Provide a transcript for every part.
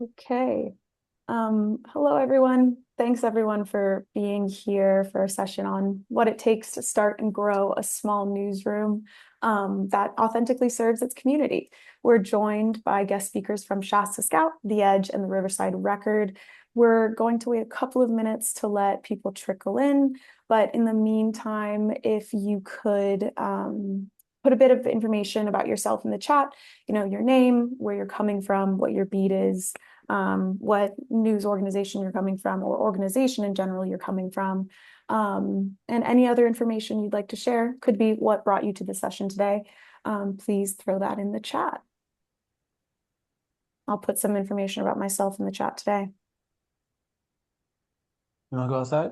Okay. Hello, everyone. Thanks, everyone, for being here for a session on what it takes to start and grow a small newsroom that authentically serves its community. We're joined by guest speakers from Shasta Scout, The Edge, and the Riverside Record. We're going to wait a couple of minutes to let people trickle in, but in the meantime, if you could put a bit of information about yourself in the chat, your name, where you're coming from, what your beat is, what news organization you're coming from, or organization in general you're coming from, and any other information you'd like to share. Could be what brought you to the session today. Please throw that in the chat. I'll put some information about myself in the chat today. You want to go outside?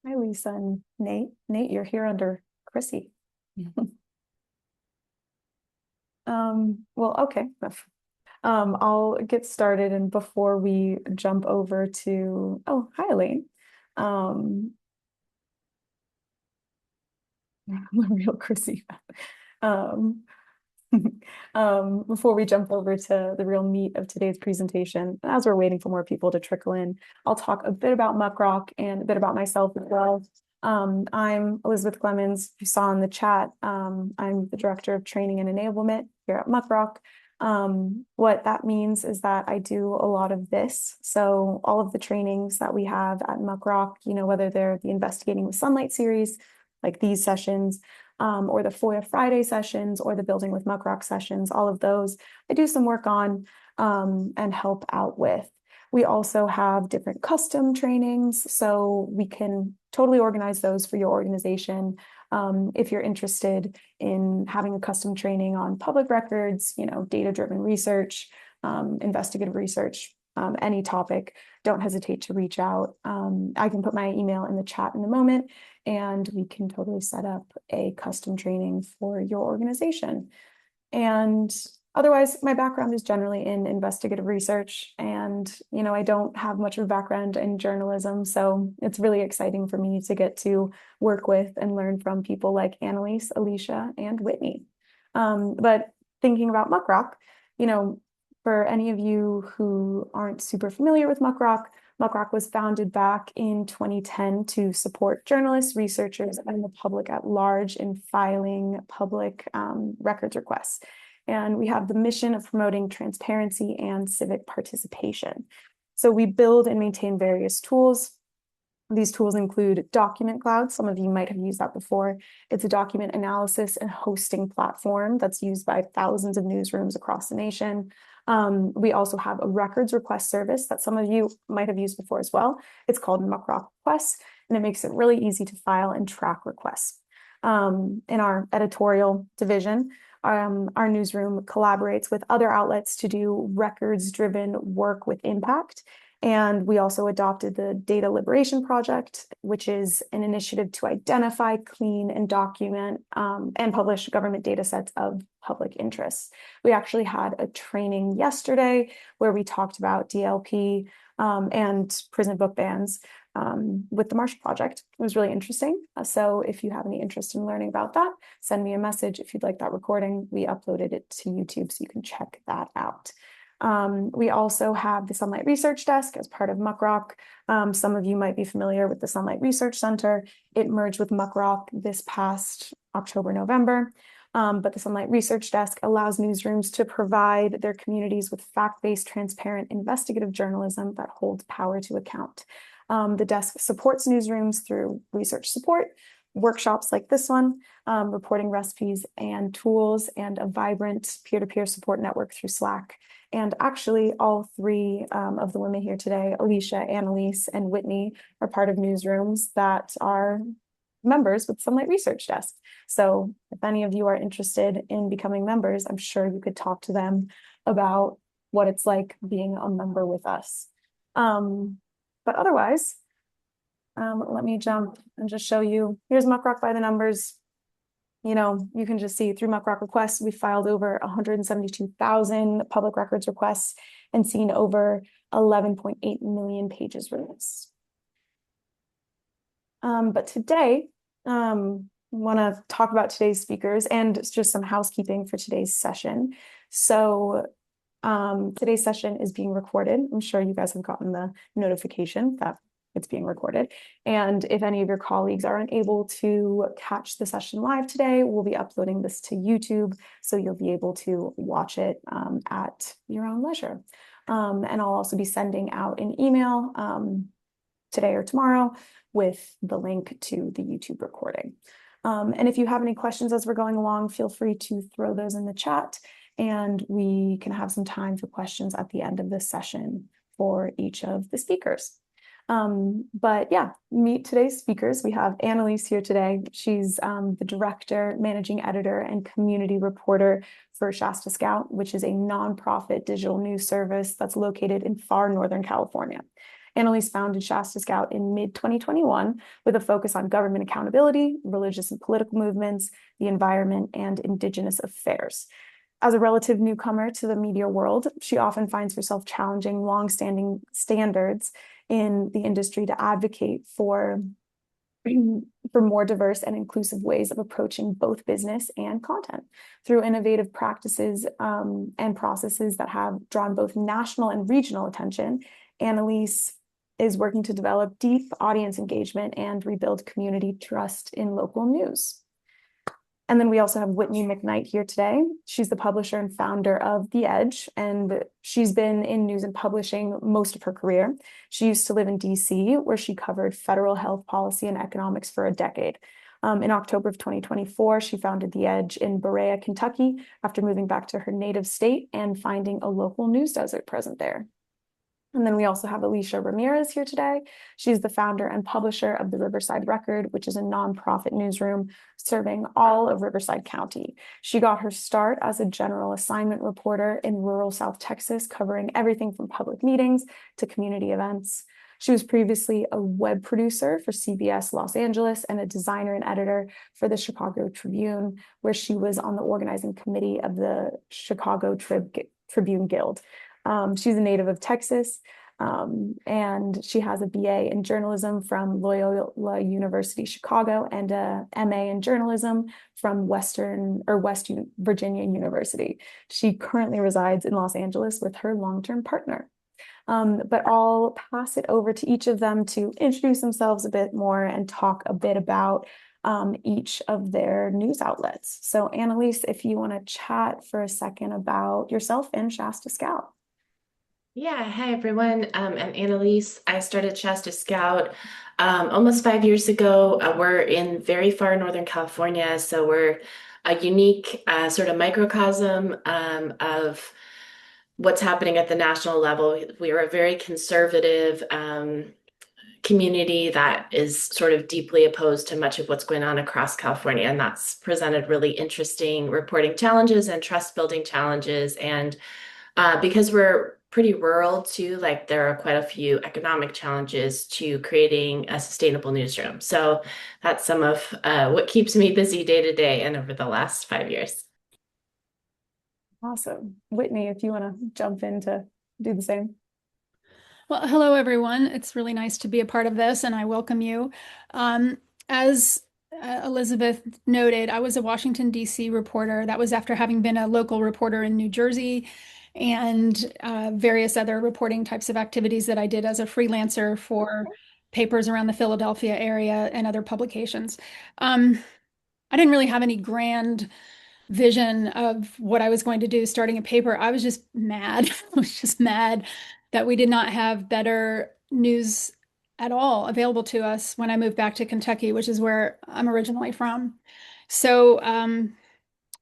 Hi, Lisa and Nate. Nate, you're here under Chrissy. Well, okay. I'll get started, and before we jump over to, oh, hi, Elaine. Um, I'm a real Chrissy. Um, before we jump over to the real meat of today's presentation, as we're waiting for more people to trickle in, I'll talk a bit about Muck Rock and a bit about myself as well. I'm Elizabeth Clemens, you saw in the chat. I'm the Director of Training and Enablement here at Muck Rock. What that means is that I do a lot of this. So all of the trainings that we have at Muck Rock, whether they're the Investigating with Sunlight series, like these sessions, or the FOIA Friday sessions, or the Building with Muck Rock sessions, all of those I do some work on and help out with. We also have different custom trainings, so we can totally organize those for your organization. If you're interested in having a custom training on public records, data-driven research, investigative research, any topic, don't hesitate to reach out. I can put my email in the chat in a moment, and we can totally set up a custom training for your organization. And otherwise, my background is generally in investigative research, and I don't have much of a background in journalism, so it's really exciting for me to get to work with and learn from people like Annalise, Alicia, and Whitney. But thinking about Muck Rock, for any of you who aren't super familiar with Muck Rock, Muck Rock was founded back in 2010 to support journalists, researchers, and the public at large in filing public records requests. And we have the mission of promoting transparency and civic participation. So we build and maintain various tools. These tools include Document Cloud. Some of you might have used that before. It's a document analysis and hosting platform that's used by thousands of newsrooms across the nation. We also have a records request service that some of you might have used before as well. It's called Muck Rock Requests, and it makes it really easy to file and track requests. In our editorial division, our newsroom collaborates with other outlets to do records-driven work with impact. And we also adopted the Data Liberation Project, which is an initiative to identify, clean, and document and publish government data sets of public interest. We actually had a training yesterday where we talked about DLP and prison book bans with the Marshall Project. It was really interesting. So if you have any interest in learning about that, send me a message if you'd like that recording. We uploaded it to YouTube, so you can check that out. We also have the Sunlight Research Desk as part of Muckrock. Some of you might be familiar with the Sunlight Research Center. It merged with Muckrock this past October, November. But the Sunlight Research Desk allows newsrooms to provide their communities with fact-based, transparent, investigative journalism that holds power to account. The desk supports newsrooms through research support, workshops like this one, reporting recipes and tools, and a vibrant peer-to-peer support network through Slack. And actually, all three of the women here today, Alicia, Annalise, and Whitney, are part of newsrooms that are members with Sunlight Research Desk. So if any of you are interested in becoming members, I'm sure you could talk to them about what it's like being a member with us. But otherwise, let me jump and just show you. Here's Muckrock by the numbers. You know, you can just see through Muckrock requests, we filed over 172,000 public records requests and seen over 11.8 million pages released. But today, I want to talk about today's speakers and just some housekeeping for today's session. So today's session is being recorded. I'm sure you guys have gotten the notification that it's being recorded. And if any of your colleagues are unable to catch the session live today, we'll be uploading this to YouTube, so you'll be able to watch it at your own leisure. And I'll also be sending out an email today or tomorrow with the link to the YouTube recording. And if you have any questions as we're going along, feel free to throw those in the chat, and we can have some time for questions at the end of this session for each of the speakers. But yeah, meet today's speakers. We have Annalise here today. She's the director, managing editor, and community reporter for Shasta Scout, which is a nonprofit digital news service that's located in far Northern California. Annalise founded Shasta Scout in mid-2021 with a focus on government accountability, religious and political movements, the environment, and Indigenous affairs. As a relative newcomer to the media world, she often finds herself challenging longstanding standards in the industry to advocate for more diverse and inclusive ways of approaching both business and content through innovative practices and processes that have drawn both national and regional attention. Annalise is working to develop deep audience engagement and rebuild community trust in local news. And then we also have Whitney McKnight here today. She's the publisher and founder of The Edge, and she's been in news and publishing most of her career. She used to live in DC, where she covered federal health policy and economics for a decade. In October of 2024, she founded The Edge in Berea, Kentucky, after moving back to her native state and finding a local news desert present there. And then we also have Alicia Ramirez here today. She's the founder and publisher of the Riverside Record, which is a nonprofit newsroom serving all of Riverside County. She got her start as a general assignment reporter in rural South Texas, covering everything from public meetings to community events. She was previously a web producer for CBS Los Angeles and a designer and editor for the Chicago Tribune, where she was on the organizing committee of the Chicago Tribune Guild. She's a native of Texas, and she has a BA in journalism from Loyola University Chicago and a MA in journalism from West Virginia University. She currently resides in Los Angeles with her long-term partner. But I'll pass it over to each of them to introduce themselves a bit more and talk a bit about each of their news outlets. So Annalise, if you want to chat for a second about yourself and Shasta Scout. Yeah, hi everyone. I'm Annalise. I started Shasta Scout almost 5 years ago. We're in very far Northern California, so we're a unique sort of microcosm of what's happening at the national level. We are a very conservative community that is sort of deeply opposed to much of what's going on across California, and that's presented really interesting reporting challenges and trust building challenges. And because we're pretty rural too, like there are quite a few economic challenges to creating a sustainable newsroom. So that's some of what keeps me busy day to day and over the last 5 years. Awesome. Whitney, if you want to jump in to do the same. Well, hello, everyone. It's really nice to be a part of this, and I welcome you. As Elizabeth noted, I was a Washington, D.C. reporter. That was after having been a local reporter in New Jersey and various other reporting types of activities that I did as a freelancer for papers around the Philadelphia area and other publications. I didn't really have any grand vision of what I was going to do starting a paper. I was just mad. I was just mad that we did not have better news at all available to us when I moved back to Kentucky, which is where I'm originally from. So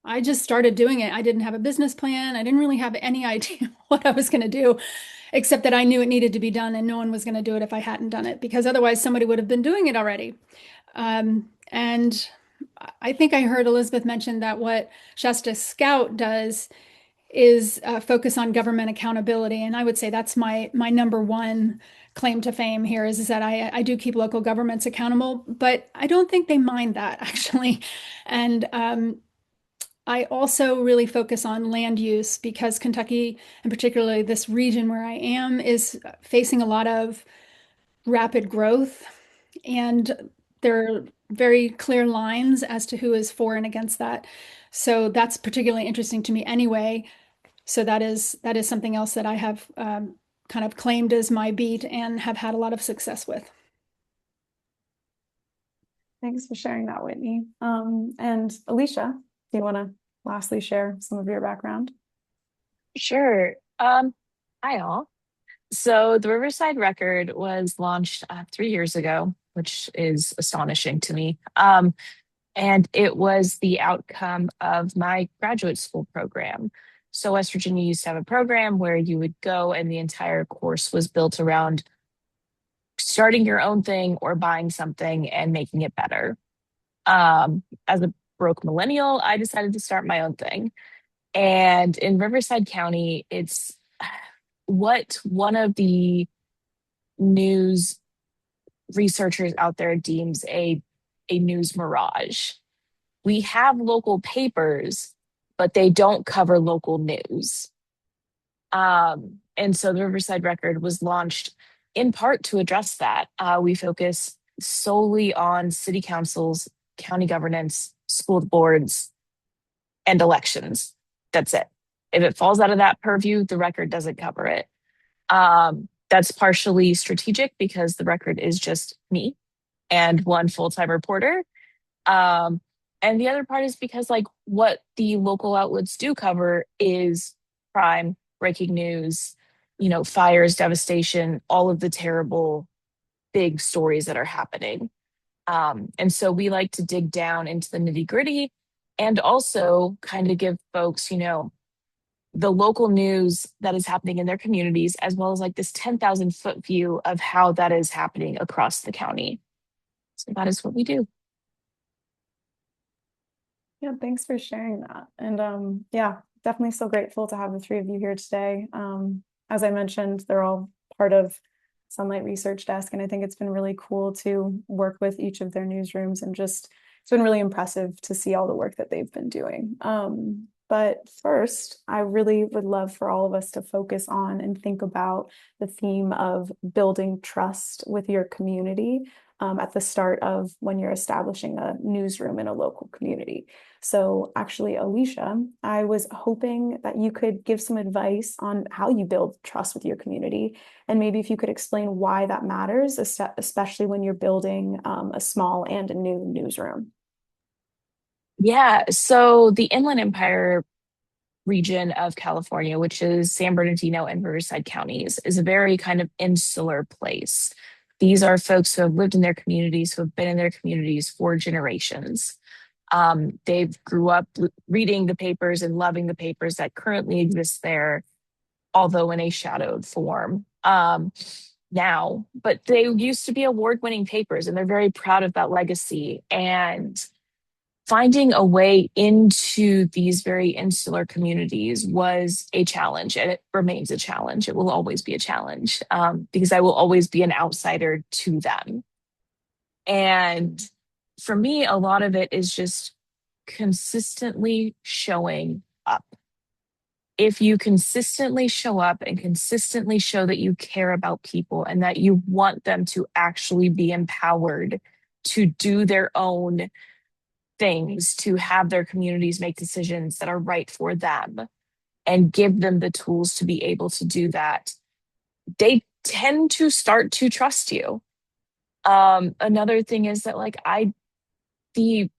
I just started doing it. I didn't have a business plan. I didn't really have any idea what I was going to do, except that I knew it needed to be done and no one was going to do it if I hadn't done it, because otherwise somebody would have been doing it already. And I think I heard Elizabeth mention that what Shasta Scout does is focus on government accountability. And I would say that's my number one claim to fame here is that I do keep local governments accountable, but I don't think they mind that actually. And I also really focus on land use because Kentucky, and particularly this region where I am, is facing a lot of rapid growth. And there are very clear lines as to who is for and against that. So that's particularly interesting to me anyway. So that is something else that I have kind of claimed as my beat and have had a lot of success with. Thanks for sharing that, Whitney. And Alicia, do you want to lastly share some of your background? Sure. Hi all. So the Riverside Record was launched 3 years ago, which is astonishing to me. And it was the outcome of my graduate school program. So West Virginia used to have a program where you would go and the entire course was built around starting your own thing or buying something and making it better. As a broke millennial, I decided to start my own thing. And in Riverside County, it's what one of the news researchers out there deems a news mirage. We have local papers, but they don't cover local news. And so the Riverside Record was launched in part to address that. We focus solely on city councils, county governance, school boards, and elections. That's it. If it falls out of that purview, the record doesn't cover it. That's partially strategic because the record is just me and one full-time reporter. And the other part is because like what the local outlets do cover is crime, breaking news, fires, devastation, all of the terrible big stories that are happening. And so we like to dig down into the nitty gritty and also kind of give folks, the local news that is happening in their communities, as well as like this 10,000-foot view of how that is happening across the county. So that is what we do. Yeah, thanks for sharing that. And yeah, definitely so grateful to have the three of you here today. As I mentioned, they're all part of Sunlight Research Desk, and I think it's been really cool to work with each of their newsrooms and just it's been really impressive to see all the work that they've been doing. But first, I really would love for all of us to focus on and think about the theme of building trust with your community at the start of when you're establishing a newsroom in a local community. So actually, Alicia, I was hoping that you could give some advice on how you build trust with your community. And maybe if you could explain why that matters, especially when you're building a small and a new newsroom. Yeah, so the Inland Empire region of California, which is San Bernardino and Riverside counties, is a very kind of insular place. These are folks who have lived in their communities, who have been in their communities for generations. They've grew up reading the papers and loving the papers that currently exist there, although in a shadowed form now. But they used to be award-winning papers, and they're very proud of that legacy. And finding a way into these very insular communities was a challenge, and it remains a challenge. It will always be a challenge because I will always be an outsider to them. And for me, a lot of it is just consistently showing up. If you consistently show up and consistently show that you care about people and that you want them to actually be empowered to do their own things, to have their communities make decisions that are right for them, and give them the tools to be able to do that, they tend to start to trust you. Another thing is that the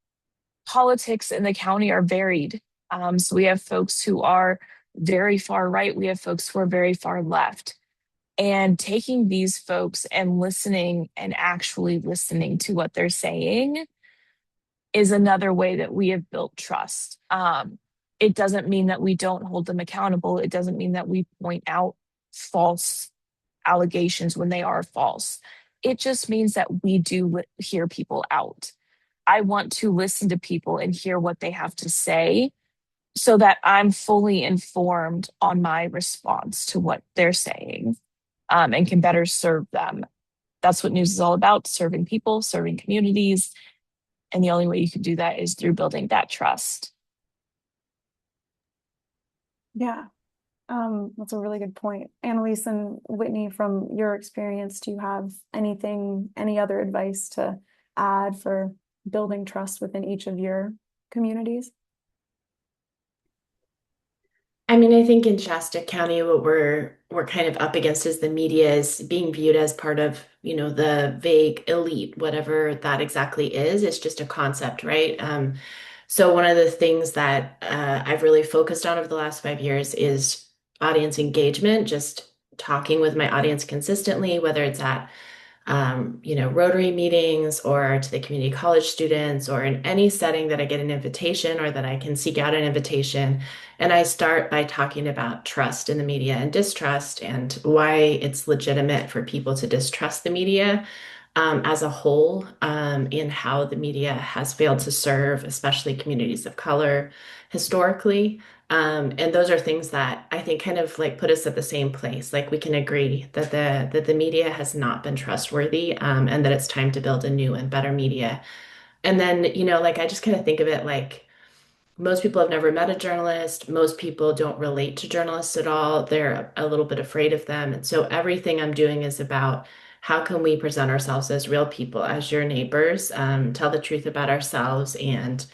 politics in the county are varied. So we have folks who are very far right, we have folks who are very far left. And taking these folks and listening and actually listening to what they're saying is another way that we have built trust. It doesn't mean that we don't hold them accountable. It doesn't mean that we point out false allegations when they are false. It just means that we do hear people out. I want to listen to people and hear what they have to say so that I'm fully informed on my response to what they're saying, and can better serve them. That's what news is all about: serving people, serving communities. And the only way you can do that is through building that trust. Yeah, that's a really good point. Annalise and Whitney, from your experience, do you have any other advice to add for building trust within each of your communities? I mean, I think in Shasta County, what we're kind of up against is the media is being viewed as part of, the vague elite, whatever that exactly is. It's just a concept, right? So one of the things that I've really focused on over the last 5 years is audience engagement, just talking with my audience consistently, whether it's at Rotary meetings or to the community college students or in any setting that I get an invitation or that I can seek out an invitation. And I start by talking about trust in the media and distrust and why it's legitimate for people to distrust the media as a whole, in how the media has failed to serve, especially communities of color historically. And those are things that I think kind of like put us at the same place. Like we can agree that the media has not been trustworthy, and that it's time to build a new and better media. And then, I just kind of think of it like most people have never met a journalist. Most people don't relate to journalists at all. They're a little bit afraid of them. And so everything I'm doing is about how can we present ourselves as real people, as your neighbors, tell the truth about ourselves, and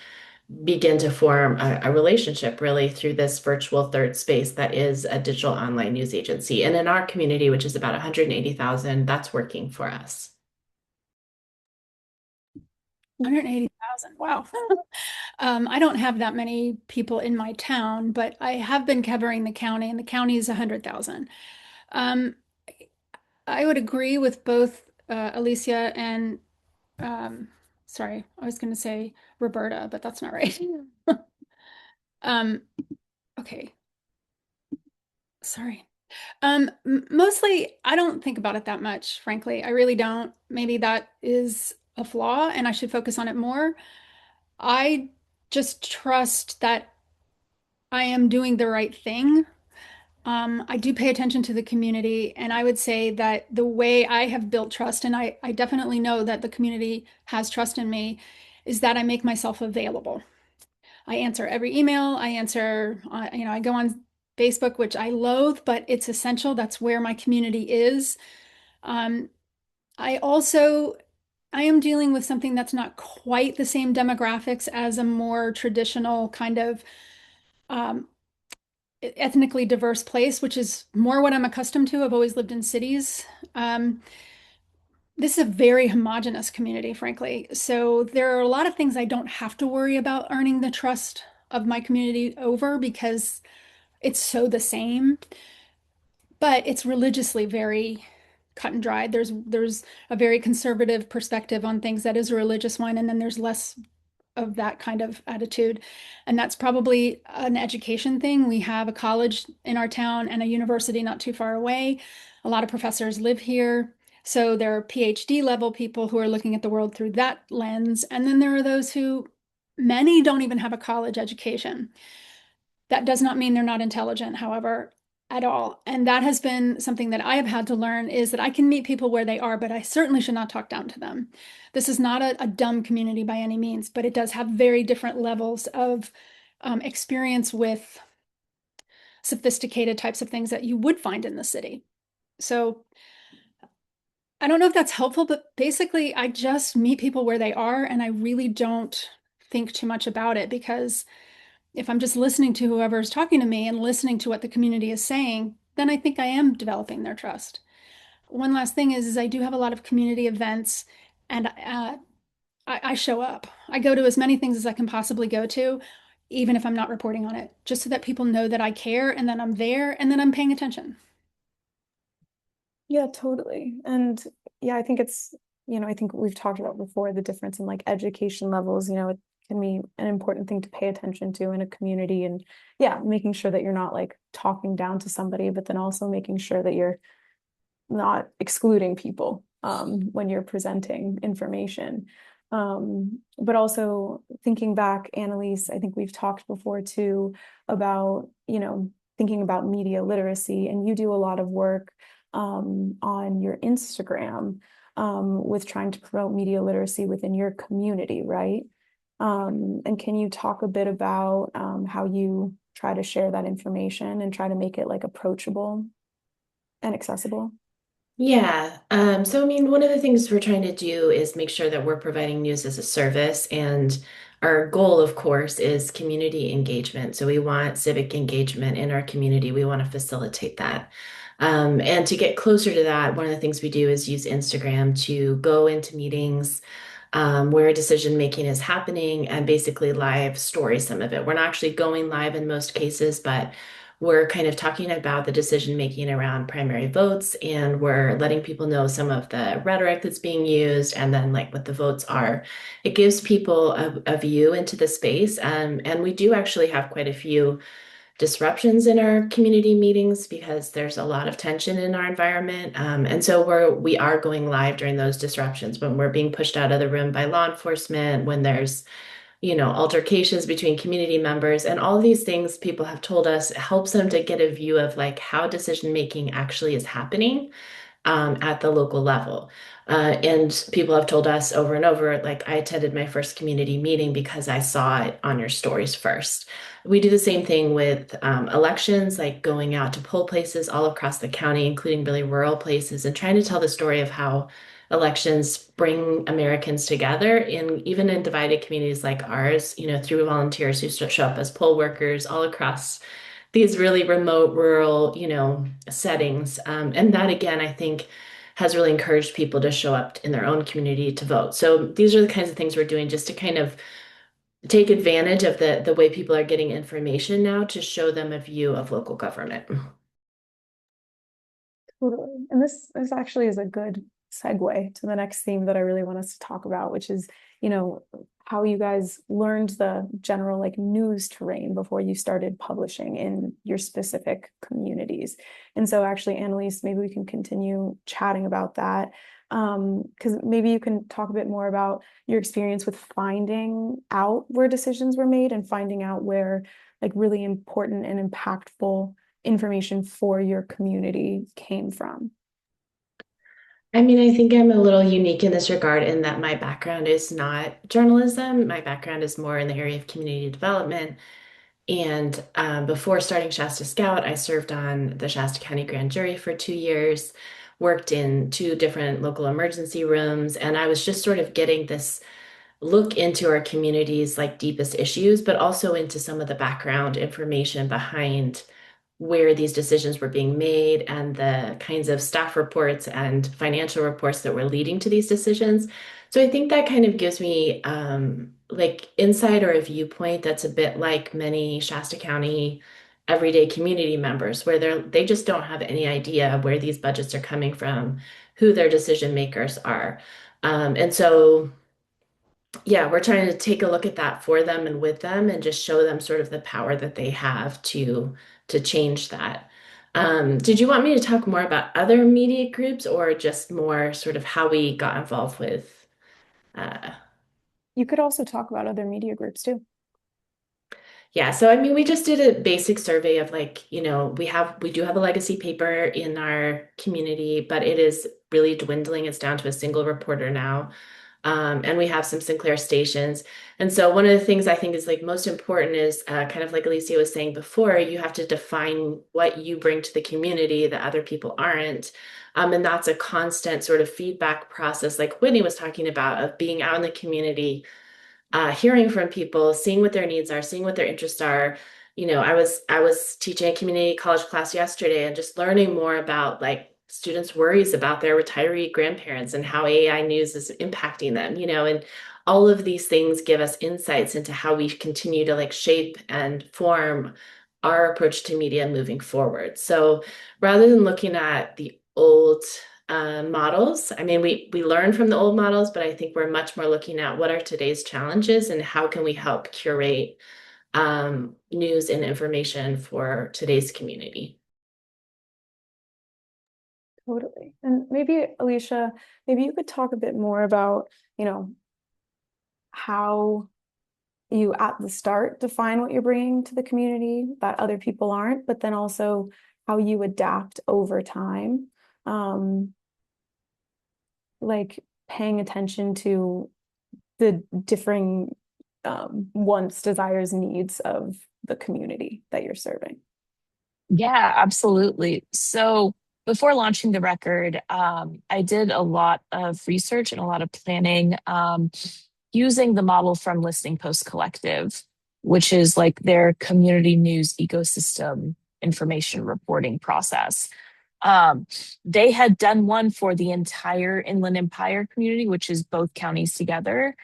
begin to form a relationship really through this virtual third space that is a digital online news agency. And in our community, which is about 180,000, that's working for us. 180,000. Wow. I don't have that many people in my town, but I have been covering the county, and the county is 100,000. Um, I would agree with both Alicia and, sorry, I was going to say Roberta, but that's not right. Um, okay. Sorry. Mostly, I don't think about it that much, frankly. I really don't. Maybe that is a flaw and I should focus on it more. I just trust that I am doing the right thing. I do pay attention to the community, and I would say that the way I have built trust, and I definitely know that the community has trust in me, is that I make myself available. I answer every email. I answer, I go on Facebook, which I loathe, but it's essential. That's where my community is. Um, I also, I am dealing with something that's not quite the same demographics as a more traditional kind of um, ethnically diverse place, which is more what I'm accustomed to. I've always lived in cities. This is a very homogenous community, frankly. So there are a lot of things I don't have to worry about earning the trust of my community over because it's so the same. But it's religiously very cut and dried. There's a very conservative perspective on things that is a religious one, and then there's less of that kind of attitude. And that's probably an education thing. We have a college in our town and a university not too far away. A lot of professors live here. So there are PhD level people who are looking at the world through that lens. And then there are those who, many don't even have a college education. That does not mean they're not intelligent, however, at all. And that has been something that I have had to learn, is that I can meet people where they are, but I certainly should not talk down to them. This is not a dumb community by any means, but it does have very different levels of experience with sophisticated types of things that you would find in the city. So I don't know if that's helpful, but basically I just meet people where they are, and I really don't think too much about it because If I'm just listening to whoever's talking to me and listening to what the community is saying, then I think I am developing their trust. One last thing is I do have a lot of community events, and I show up. I go to as many things as I can possibly go to, even if I'm not reporting on it, just so that people know that I care and that I'm there and that I'm paying attention. Yeah, totally. And yeah, I think it's, I think we've talked about before the difference in like education levels, it can be an important thing to pay attention to in a community. And yeah, making sure that you're not like talking down to somebody, but then also making sure that you're not excluding people when you're presenting information. But also thinking back, Annalise, I think we've talked before too about, thinking about media literacy, and you do a lot of work on your Instagram with trying to promote media literacy within your community, right? And can you talk a bit about how you try to share that information and try to make it like approachable and accessible? Yeah. So I mean, one of the things we're trying to do is make sure that we're providing news as a service. And our goal, of course, is community engagement. So we want civic engagement in our community. We want to facilitate that. And to get closer to that, one of the things we do is use Instagram to go into meetings where decision making is happening and basically live story some of it. We're not actually going live in most cases, but we're kind of talking about the decision making around primary votes, and we're letting people know some of the rhetoric that's being used and then like what the votes are. It gives people a view into the space. And we do actually have quite a few disruptions in our community meetings because there's a lot of tension in our environment. And so we are going live during those disruptions when we're being pushed out of the room by law enforcement, when there's altercations between community members, and all these things people have told us helps them to get a view of like how decision making actually is happening at the local level. And people have told us over and over, like, I attended my first community meeting because I saw it on your stories first. We do the same thing with elections, like going out to poll places all across the county, including really rural places, and trying to tell the story of how elections bring Americans together even in divided communities like ours, through volunteers who show up as poll workers all across these really remote, rural, settings. And that, again, I think has really encouraged people to show up in their own community to vote. So these are the kinds of things we're doing just to kind of take advantage of the way people are getting information now to show them a view of local government. Totally. And this actually is a good segue to the next theme that I really want us to talk about, which is, how you guys learned the general like news terrain before you started publishing in your specific communities. And so actually, Annalise, maybe we can continue chatting about that. Because maybe you can talk a bit more about your experience with finding out where decisions were made and finding out where like really important and impactful information for your community came from. I mean, I think I'm a little unique in this regard in that my background is not journalism. My background is more in the area of community development. And before starting Shasta Scout, I served on the Shasta County Grand Jury for 2 years, worked in two different local emergency rooms, and I was just sort of getting this look into our community's like deepest issues, but also into some of the background information behind where these decisions were being made and the kinds of staff reports and financial reports that were leading to these decisions. So I think that kind of gives me like insight or a viewpoint that's a bit like many Shasta County everyday community members, where they just don't have any idea where these budgets are coming from, who their decision makers are. And so yeah, we're trying to take a look at that for them and with them and just show them sort of the power that they have to change that. Did you want me to talk more about other media groups or just more sort of how we got involved with uh, You could also talk about other media groups too. yeah, so I mean, we just did a basic survey of like, we do have a legacy paper in our community, but it is really dwindling. It's down to a single reporter now. And we have some Sinclair stations. And so one of the things I think is like most important is kind of like Alicia was saying before, you have to define what you bring to the community that other people aren't. And that's a constant sort of feedback process, like Whitney was talking about, of being out in the community, hearing from people, seeing what their needs are, seeing what their interests are. I was teaching a community college class yesterday and just learning more about like students' worries about their retiree grandparents and how AI news is impacting them, and all of these things give us insights into how we continue to like shape and form our approach to media moving forward. So rather than looking at the old models, I mean, we learn from the old models, but I think we're much more looking at what are today's challenges and how can we help curate news and information for today's community. Totally. And maybe, Alicia, maybe you could talk a bit more about, how you at the start define what you're bringing to the community that other people aren't, but then also how you adapt over time, like paying attention to the differing wants, desires, needs of the community that you're serving. Yeah, absolutely. So before launching the record, I did a lot of research and a lot of planning using the model from Listening Post Collective, which is like their community news ecosystem information reporting process. Um, they had done one for the entire Inland Empire community, which is both counties together.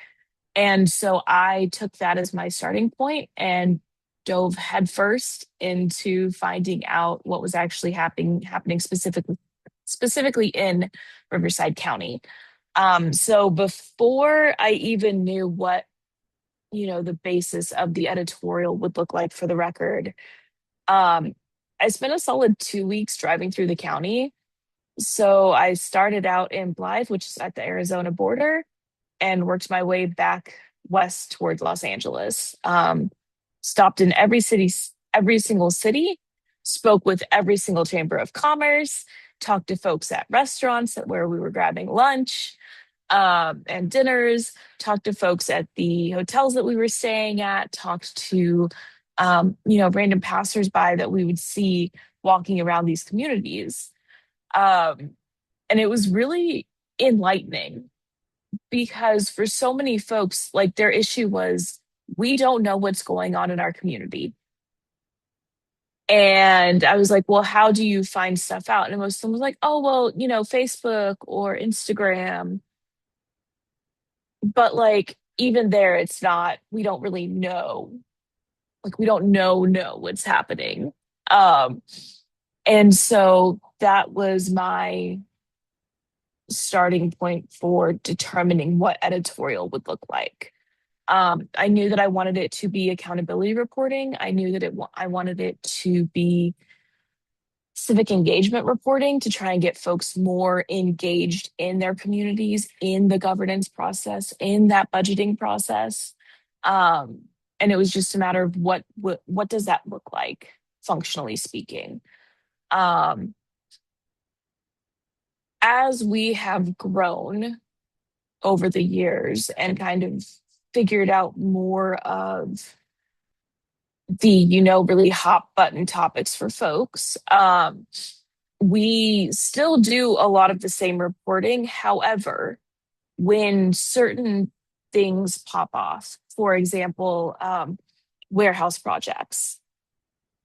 And so I took that as my starting point and dove headfirst into finding out what was actually happening specifically in Riverside County. So before I even knew what the basis of the editorial would look like for the record, um, I spent a solid 2 weeks driving through the county. So I started out in Blythe, which is at the Arizona border, and worked my way back west towards Los Angeles. Stopped in every single city, spoke with every single chamber of commerce, talked to folks at restaurants where we were grabbing lunch and dinners, talked to folks at the hotels that we were staying at, talked to random passersby that we would see walking around these communities. Um, and it was really enlightening because for so many folks, like their issue was, we don't know what's going on in our community. And I was like, well, how do you find stuff out? And most of them was like, oh, well, Facebook or Instagram. But like, even there, it's not, we don't really know. Like, we don't know what's happening. Um, and so that was my starting point for determining what editorial would look like. I knew that I wanted it to be accountability reporting. I knew that I wanted it to be civic engagement reporting to try and get folks more engaged in their communities, in the governance process, in that budgeting process. Um, and it was just a matter of what does that look like, functionally speaking. Um, as we have grown over the years and kind of figured out more of the really hot button topics for folks, we still do a lot of the same reporting. However, when certain things pop off, for example, warehouse projects,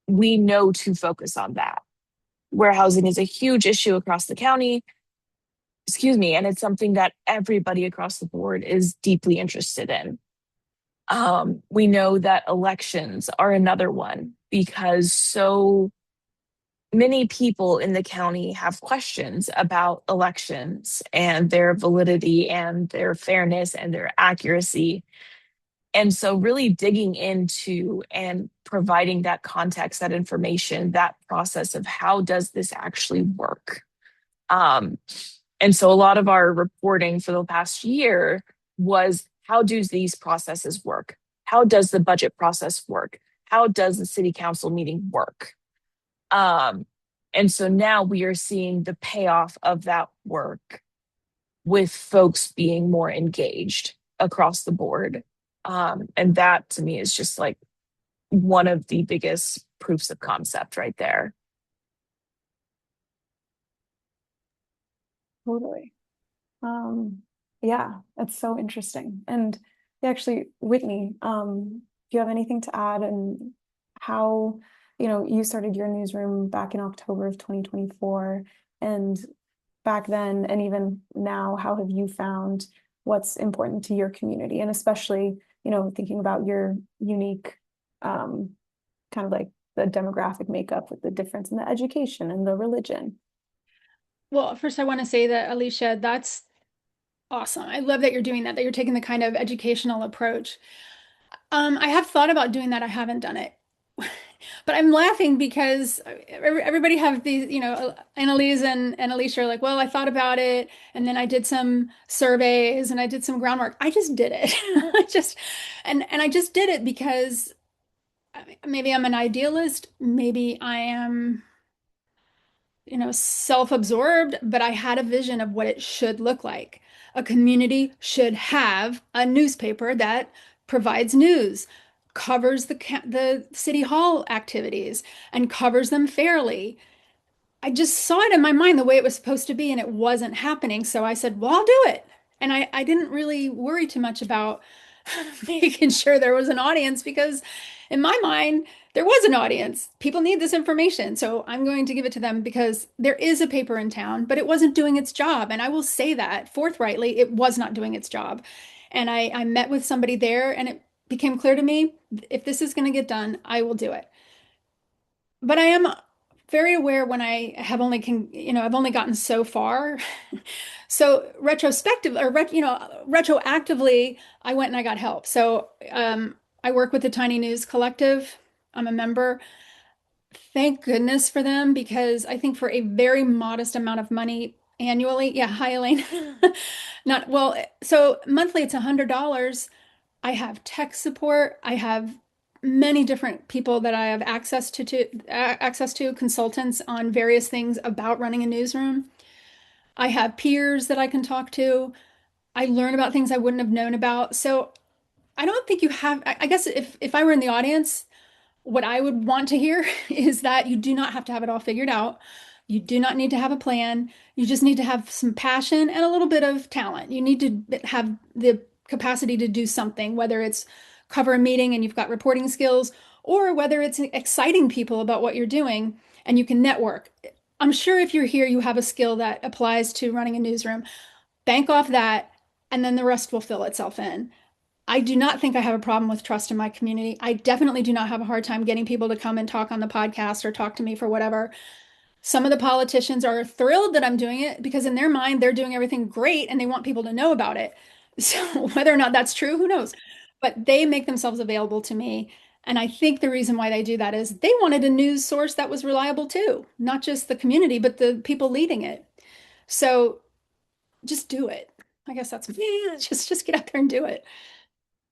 we know to focus on that. Warehousing is a huge issue across the county, and it's something that everybody across the board is deeply interested in. We know that elections are another one because so many people in the county have questions about elections and their validity and their fairness and their accuracy. And so, really digging into and providing that context, that information, that process of how does this actually work? And so, a lot of our reporting for the past year was how do these processes work? How does the budget process work? How does the city council meeting work? And so now we are seeing the payoff of that work with folks being more engaged across the board. And that to me is just like one of the biggest proofs of concept right there. Totally. Yeah, that's so interesting. And Yeah, actually, Whitney, do you have anything to add and how, you started your newsroom back in October of 2024, and back then and even now, how have you found what's important to your community? And especially, thinking about your unique um, kind of like the demographic makeup with the difference in the education and the religion. Well, first I want to say that Alicia, that's awesome. I love that you're doing that, that you're taking the kind of educational approach. I have thought about doing that. I haven't done it. But I'm laughing because everybody have these, Annalise and Alicia are like, well, I thought about it, and then I did some surveys and I did some groundwork. I just did it. I just and I just did it because maybe I'm an idealist, maybe I am, self-absorbed, but I had a vision of what it should look like. A community should have a newspaper that provides news, covers the city hall activities, and covers them fairly. I just saw it in my mind the way it was supposed to be, and it wasn't happening. So I said, well, I'll do it. And I didn't really worry too much about making sure there was an audience because, in my mind, there was an audience. People need this information. So I'm going to give it to them because there is a paper in town, but it wasn't doing its job. And I will say that forthrightly, it was not doing its job. And I met with somebody there, and it became clear to me if this is going to get done, I will do it. But I am very aware when I have only I've only gotten so far. So retroactively, I went and I got help. So I work with the Tiny News Collective. I'm a member. Thank goodness for them because I think for a very modest amount of money annually, yeah, hi Elaine. Not well, so monthly it's $100. I have tech support. I have many different people that I have access to consultants on various things about running a newsroom. I have peers that I can talk to. I learn about things I wouldn't have known about. So I don't think you have, I guess if I were in the audience, what I would want to hear is that you do not have to have it all figured out. You do not need to have a plan. You just need to have some passion and a little bit of talent. You need to have the capacity to do something, whether it's cover a meeting and you've got reporting skills, or whether it's exciting people about what you're doing and you can network. I'm sure if you're here, you have a skill that applies to running a newsroom. Bank off that, and then the rest will fill itself in. I do not think I have a problem with trust in my community. I definitely do not have a hard time getting people to come and talk on the podcast or talk to me for whatever. Some of the politicians are thrilled that I'm doing it because in their mind, they're doing everything great and they want people to know about it. So whether or not that's true, who knows? But they make themselves available to me. And I think the reason why they do that is they wanted a news source that was reliable too, not just the community, but the people leading it. So just do it. I guess that's just get out there and do it.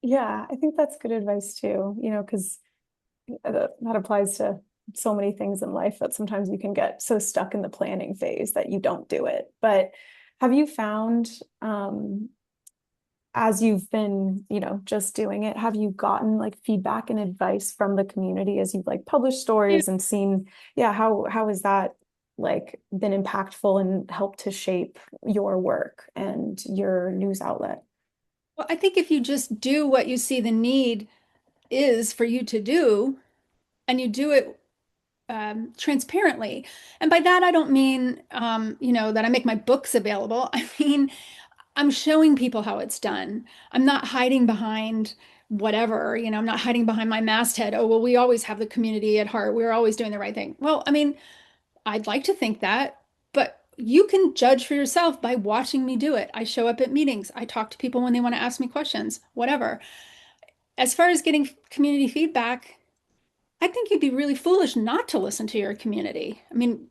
Yeah, I think that's good advice too, because that applies to so many things in life that sometimes you can get so stuck in the planning phase that you don't do it. But have you found, as you've been, just doing it, have you gotten like feedback and advice from the community as you've like published stories and seen, yeah, how has that like been impactful and helped to shape your work and your news outlet? Well, I think if you just do what you see the need is for you to do, and you do it transparently, and by that I don't mean that I make my books available. I mean I'm showing people how it's done. I'm not hiding behind whatever, I'm not hiding behind my masthead. Oh, well, we always have the community at heart. We're always doing the right thing. Well, I mean, I'd like to think that, but you can judge for yourself by watching me do it. I show up at meetings. I talk to people when they want to ask me questions, whatever. As far as getting community feedback, I think you'd be really foolish not to listen to your community. I mean,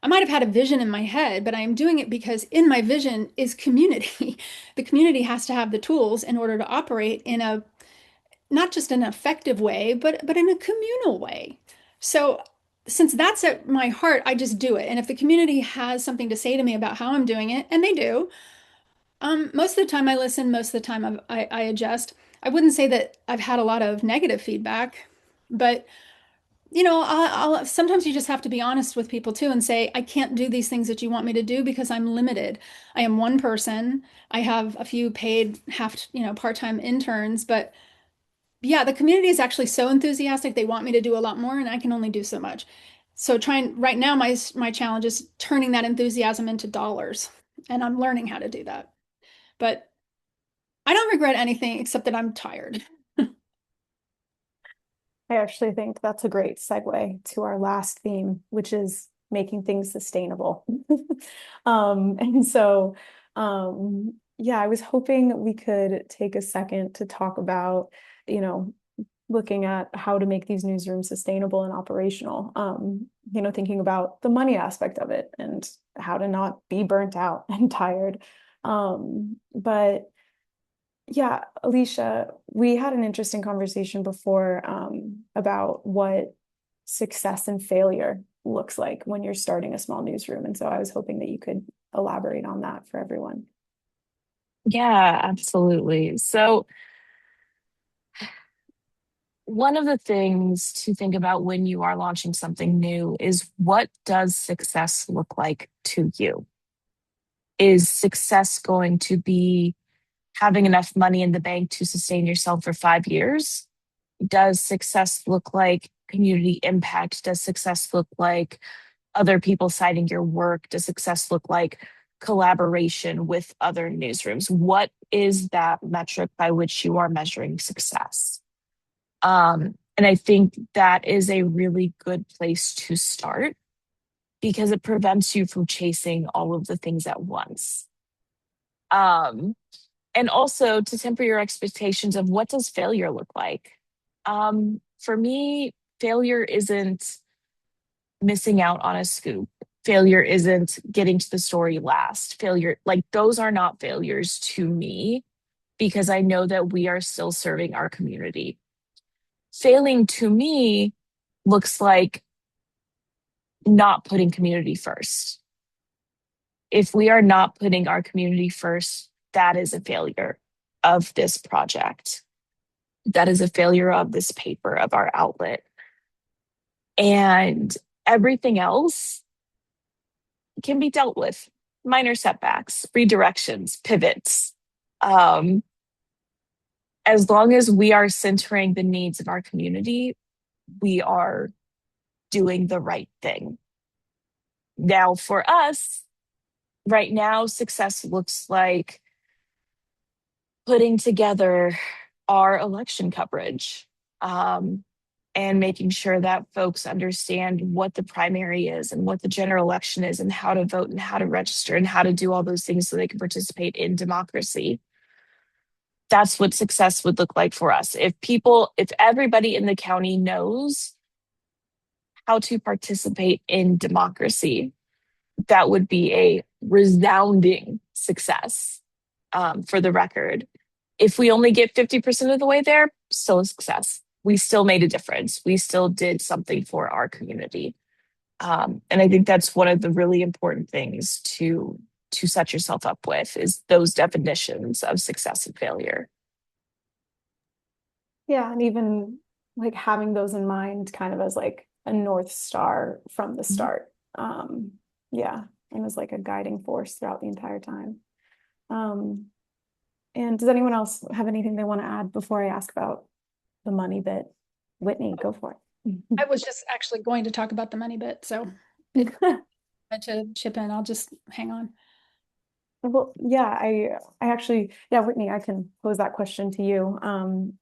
I might have had a vision in my head, but I am doing it because in my vision is community. The community has to have the tools in order to operate in a not just an effective way, but in a communal way. So since that's at my heart, I just do it. And if the community has something to say to me about how I'm doing it, and they do, most of the time I listen, most of the time I adjust. I wouldn't say that I've had a lot of negative feedback, but sometimes you just have to be honest with people too and say, I can't do these things that you want me to do because I'm limited. I am one person. I have a few paid part-time interns, but yeah, the community is actually so enthusiastic. They want me to do a lot more, and I can only do so much. So right now, my challenge is turning that enthusiasm into dollars, and I'm learning how to do that. But I don't regret anything except that I'm tired. I actually think that's a great segue to our last theme, which is making things sustainable. And so, yeah, I was hoping we could take a second to talk about, you know, looking at how to make these newsrooms sustainable and operational. Thinking about the money aspect of it and how to not be burnt out and tired. But yeah, Alicia, we had an interesting conversation before about what success and failure looks like when you're starting a small newsroom. And so I was hoping that you could elaborate on that for everyone. Yeah, absolutely. So, one of the things to think about when you are launching something new is, what does success look like to you? Is success going to be having enough money in the bank to sustain yourself for 5 years? Does success look like community impact? Does success look like other people citing your work? Does success look like collaboration with other newsrooms? What is that metric by which you are measuring success? And I think that is a really good place to start, because it prevents you from chasing all of the things at once. Um, and also to temper your expectations of, what does failure look like? For me, failure isn't missing out on a scoop. Failure isn't getting to the story last. Failure, like, those are not failures to me, because I know that we are still serving our community. Failing to me looks like not putting community first. If we are not putting our community first, that is a failure of this project. That is a failure of this paper, of our outlet. And everything else can be dealt with. Minor setbacks, redirections, pivots. Um, as long as we are centering the needs of our community, we are doing the right thing. Now, for us, right now, success looks like putting together our election coverage, and making sure that folks understand what the primary is and what the general election is, and how to vote and how to register and how to do all those things so they can participate in democracy. That's what success would look like for us. If everybody in the county knows how to participate in democracy, that would be a resounding success, for the record. If we only get 50% of the way there, still a success. We still made a difference. We still did something for our community. And I think that's one of the really important things to set yourself up with, is those definitions of success and failure. Yeah, and even like having those in mind kind of as like a North Star from the Mhm. start. Yeah, and as like a guiding force throughout the entire time. Um, and does anyone else have anything they want to add before I ask about the money bit? Whitney, go for I was just actually going to talk about the money bit, so if it. you want to chip in, I'll just hang on. Well, yeah, I actually, yeah, Whitney, I can pose that question to you.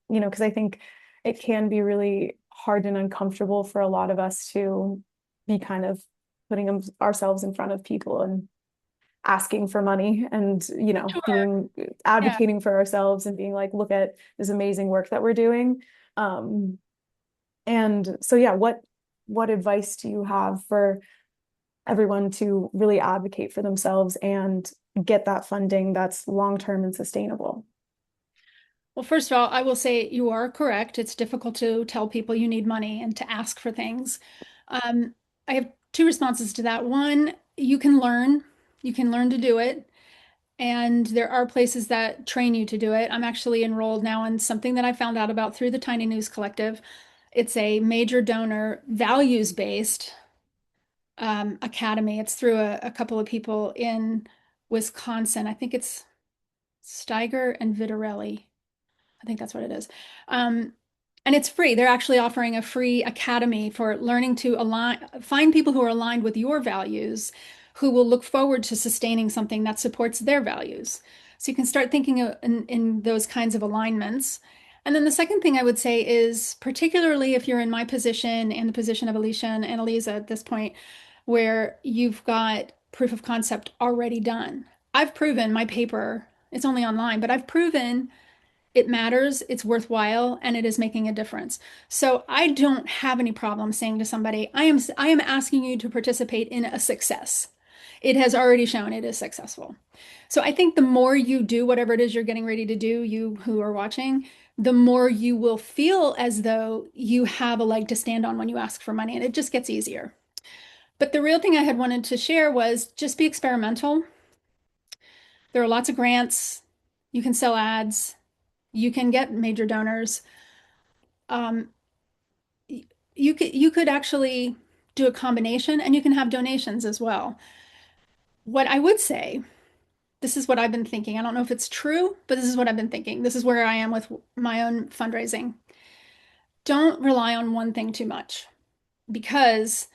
Because I think it can be really hard and uncomfortable for a lot of us to be kind of putting ourselves in front of people and asking for money and, Sure. being Yeah. advocating for ourselves and being like, look at this amazing work that we're doing. Um, and so, yeah, what advice do you have for everyone to really advocate for themselves and get that funding that's long-term and sustainable? Well, first of all, I will say you are correct. It's difficult to tell people you need money and to ask for things. Um, I have two responses to that. One, you can learn to do it. And there are places that train you to do it. I'm actually enrolled now in something that I found out about through the Tiny News Collective. It's a major donor, values-based academy. It's through a couple of people in Wisconsin. I think it's Steiger and Vitarelli. I think that's what it is. And it's free. They're actually offering a free academy for learning to find people who are aligned with your values, who will look forward to sustaining something that supports their values. So you can start thinking in those kinds of alignments. And then the second thing I would say is, particularly if you're in my position and the position of Alicia and Annalisa at this point, where you've got proof of concept already done. I've proven my paper, it's only online, but I've proven it matters, it's worthwhile, and it is making a difference. So I don't have any problem saying to somebody, I am asking you to participate in a success. It has already shown it is successful. So I think the more you do whatever it is you're getting ready to do, you who are watching, the more you will feel as though you have a leg to stand on when you ask for money, and it just gets easier. But the real thing I had wanted to share was just be experimental. There are lots of grants. You can sell ads. You can get major donors. Um, you could actually do a combination, and you can have donations as well. What I would say, this is what I've been thinking. I don't know if it's true, but this is what I've been thinking. This is where I am with my own fundraising. Don't rely on one thing too much, because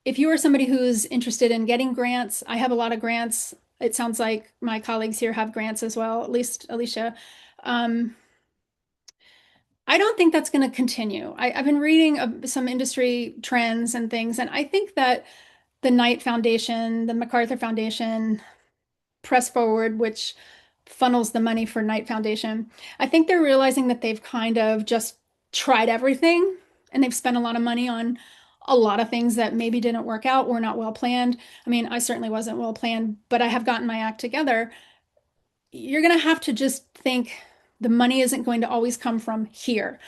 if you are somebody who's interested in getting grants, I have a lot of grants. It sounds like my colleagues here have grants as well, at least Alicia. I don't think that's going to continue. Have been reading some industry trends and things, and I think that the Knight Foundation, the MacArthur Foundation, Press Forward, which funnels the money for Knight Foundation, I think they're realizing that they've kind of just tried everything, and they've spent a lot of money on a lot of things that maybe didn't work out, were not well planned. I mean, I certainly wasn't well planned, but I have gotten my act together. You're going to have to just think the money isn't going to always come from here.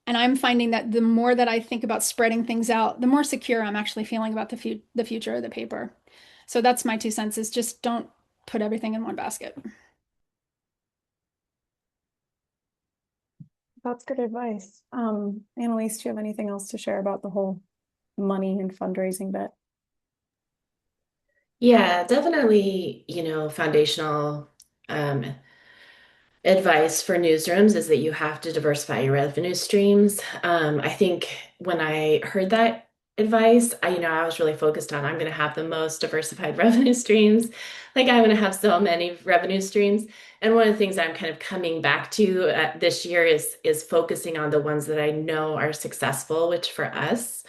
And I'm finding that the more that I think about spreading things out, the more secure I'm actually feeling about the future of the paper. So that's my 2 cents, is just don't put everything in one basket. That's good advice. Annalise, do you have anything else to share about the whole money and fundraising bit? Yeah, definitely, foundational advice for newsrooms is that you have to diversify your revenue streams. I think when I heard that advice, I was really focused on I'm going to have the most diversified revenue streams. Like I'm going to have so many revenue streams. And one of the things I'm kind of coming back to this year is focusing on the ones that I know are successful, which for us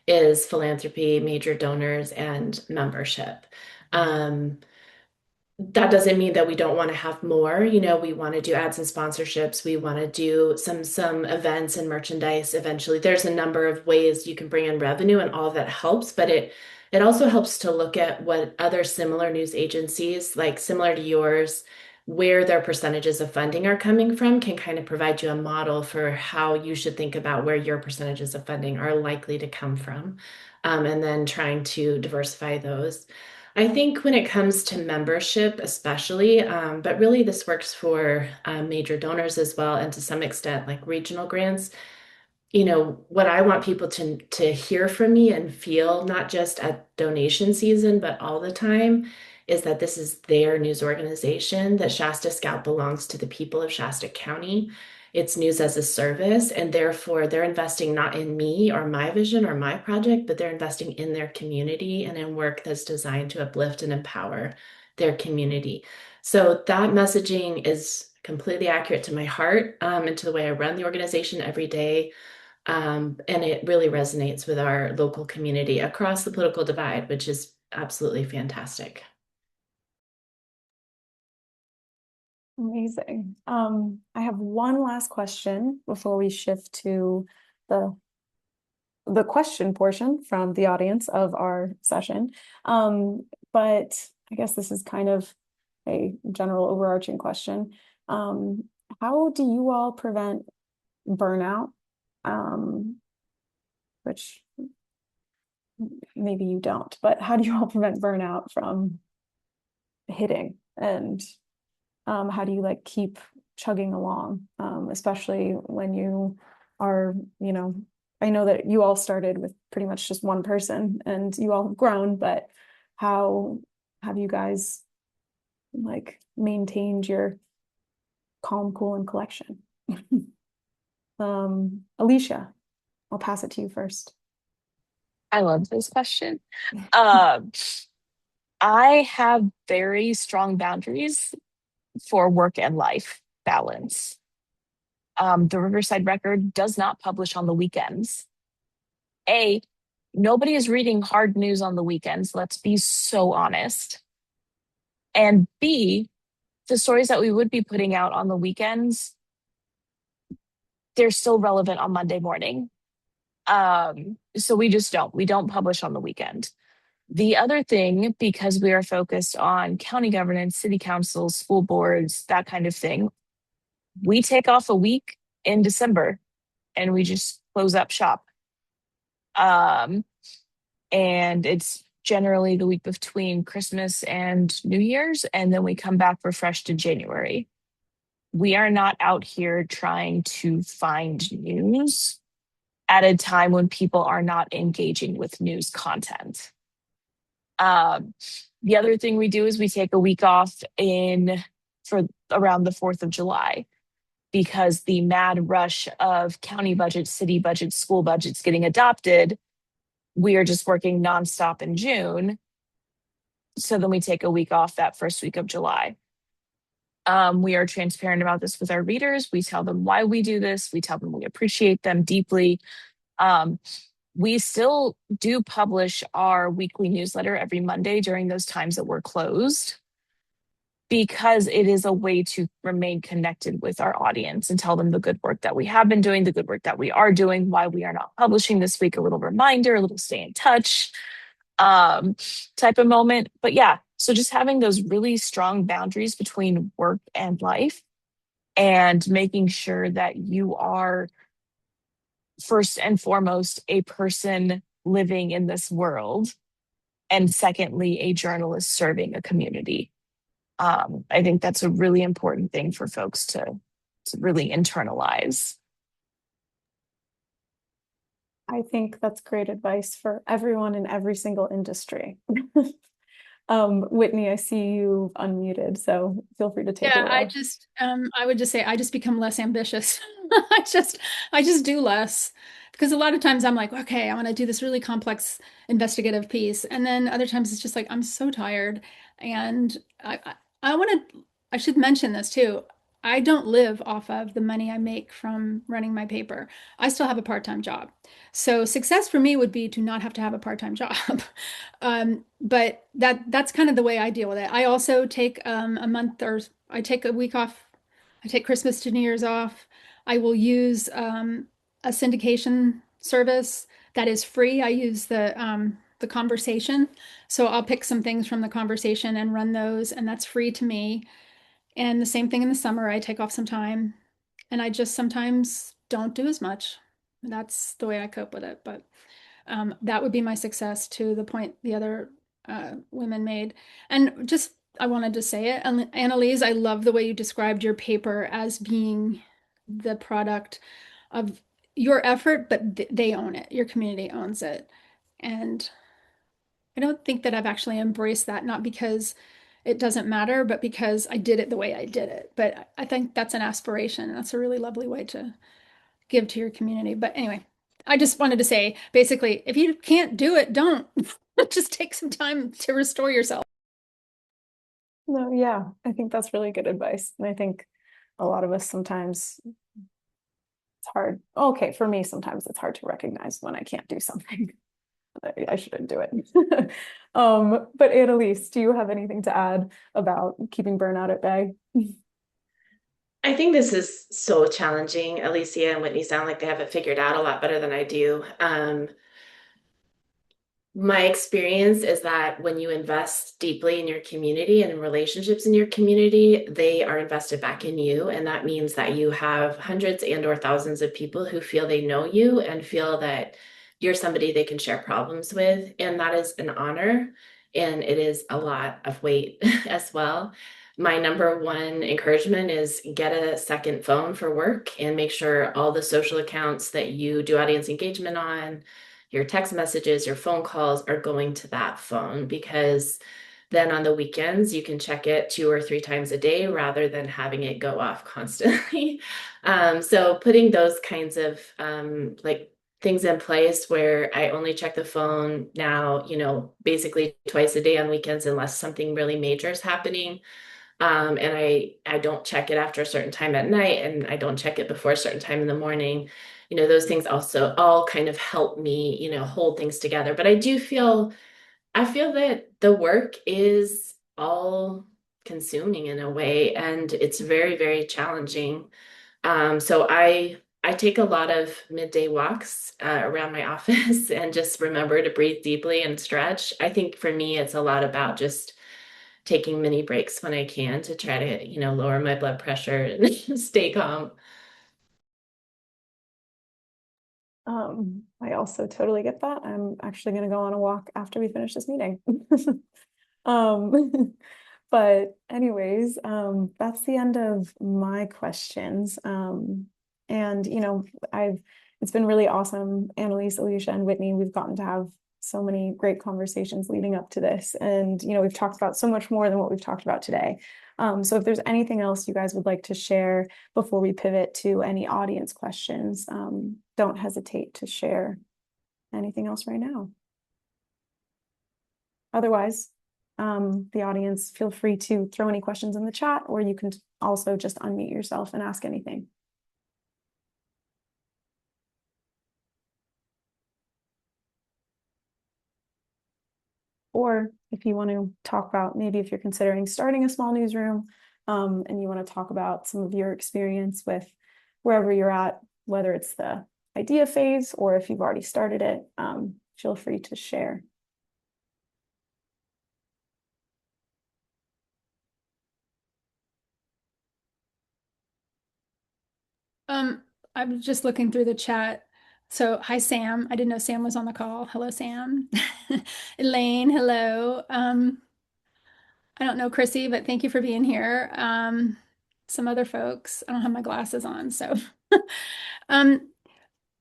is philanthropy, major donors, and membership. That doesn't mean that we don't want to have more. We want to do ads and sponsorships. We want to do some events and merchandise eventually. There's a number of ways you can bring in revenue, and all of that helps, but it also helps to look at what other similar news agencies, like similar to yours, where their percentages of funding are coming from, can kind of provide you a model for how you should think about where your percentages of funding are likely to come from, and then trying to diversify those. I think when it comes to membership, especially, but really this works for major donors as well, and to some extent, like regional grants. What I want people to hear from me and feel, not just at donation season, but all the time, is that this is their news organization, that Shasta Scout belongs to the people of Shasta County. It's news as a service, and therefore they're investing not in me or my vision or my project, but they're investing in their community and in work that's designed to uplift and empower their community. So that messaging is completely accurate to my heart, and to the way I run the organization every day. And it really resonates with our local community across the political divide, which is absolutely fantastic. Amazing. I have one last question before we shift to the question portion from the audience of our session. But I guess this is kind of a general overarching question. How do you all prevent burnout? Which maybe you don't, but how do you all prevent burnout from hitting? And how do you keep chugging along, especially when you are, I know that you all started with pretty much just one person and you all have grown, but how have you guys like maintained your calm, cool, and collection? Alicia, I'll pass it to you first. I love this question. Um, I have very strong boundaries for work and life balance. The Riverside Record does not publish on the weekends. A, nobody is reading hard news on the weekends. Let's be so honest. And B, the stories that we would be putting out on the weekends, they're still relevant on Monday morning. So we don't publish on the weekend. The other thing, because we are focused on county governance, city councils, school boards, that kind of thing, we take off a week in December and we just close up shop. And it's generally the week between Christmas and New Year's, and then we come back refreshed in January. We are not out here trying to find news at a time when people are not engaging with news content. The other thing we do is we take a week off for around the 4th of July, because the mad rush of county budgets, city budgets, school budgets getting adopted, we are just working nonstop in June. So then we take a week off that first week of July. We are transparent about this with our readers. We tell them why we do this. We tell them we appreciate them deeply. We still do publish our weekly newsletter every Monday during those times that we're closed, because it is a way to remain connected with our audience and tell them the good work that we have been doing, the good work that we are doing, why we are not publishing this week, a little reminder, a little stay in touch type of moment. But yeah, so just having those really strong boundaries between work and life, and making sure that you are first and foremost a person living in this world, and secondly, a journalist serving a community. I think that's a really important thing for folks to really internalize. I think that's great advice for everyone in every single industry. Whitney, I see you unmuted, so feel free to take it Yeah, away. I would just say I just become less ambitious. I just do less, because a lot of times I'm like, okay, I want to do this really complex investigative piece, and then other times it's just like I'm so tired, and I want to. I should mention this too. I don't live off of the money I make from running my paper. I still have a part-time job. So success for me would be to not have to have a part-time job. But that's kind of the way I deal with it. I also take a month, or I take a week off. I take Christmas to New Year's off. I will use a syndication service that is free. I use the conversation. So I'll pick some things from the conversation and run those, and that's free to me. And the same thing in the summer, I take off some time, and I just sometimes don't do as much. That's the way I cope with it. But that would be my success, to the point the other women made. And just, I wanted to say it, Annalise, I love the way you described your paper as being the product of your effort, but they own it. Your community owns it. And I don't think that I've actually embraced that, not because it doesn't matter, but because I did it the way I did it. But I think that's an aspiration. That's a really lovely way to give to your community. But anyway, I just wanted to say, basically, if you can't do it, don't. Just take some time to restore yourself. No, yeah, I think that's really good advice. And I think a lot of us sometimes it's hard. Okay, for me, sometimes it's hard to recognize when I can't do something. I shouldn't do it. But Annalise, do you have anything to add about keeping burnout at bay? I think this is so challenging. Alicia and Whitney sound like they have it figured out a lot better than I do. My experience is that when you invest deeply in your community and in relationships in your community, they are invested back in you. And that means that you have hundreds and or thousands of people who feel they know you and feel that you're somebody they can share problems with. And that is an honor. And it is a lot of weight as well. my number one encouragement is get a second phone for work and make sure all the social accounts that you do audience engagement on, your text messages, your phone calls are going to that phone, because then on the weekends you can check it 2 or 3 times a day rather than having it go off constantly. So putting those kinds of like things in place where I only check the phone now, basically twice a day on weekends unless something really major is happening. And I don't check it after a certain time at night, and I don't check it before a certain time in the morning. Those things also all kind of help me, hold things together. But I feel that the work is all consuming in a way, and it's very, very challenging. So I take a lot of midday walks around my office and just remember to breathe deeply and stretch. I think for me, it's a lot about just taking mini breaks when I can to try to, lower my blood pressure and stay calm. I also totally get that. I'm actually going to go on a walk after we finish this meeting. Um, but anyways, that's the end of my questions. And it's been really awesome, Annalise, Alicia, and Whitney. We've gotten to have so many great conversations leading up to this. And, we've talked about so much more than what we've talked about today. So if there's anything else you guys would like to share before we pivot to any audience questions, don't hesitate to share anything else right now. Otherwise, the audience, feel free to throw any questions in the chat, or you can also just unmute yourself and ask anything. Or if you want to talk about, maybe if you're considering starting a small newsroom, and you want to talk about some of your experience with wherever you're at, whether it's the idea phase or if you've already started it, feel free to share. I'm just looking through the chat. So hi, Sam. I didn't know Sam was on the call. Hello, Sam. Elaine, hello. I don't know Chrissy, but thank you for being here. Some other folks. I don't have my glasses on, so um,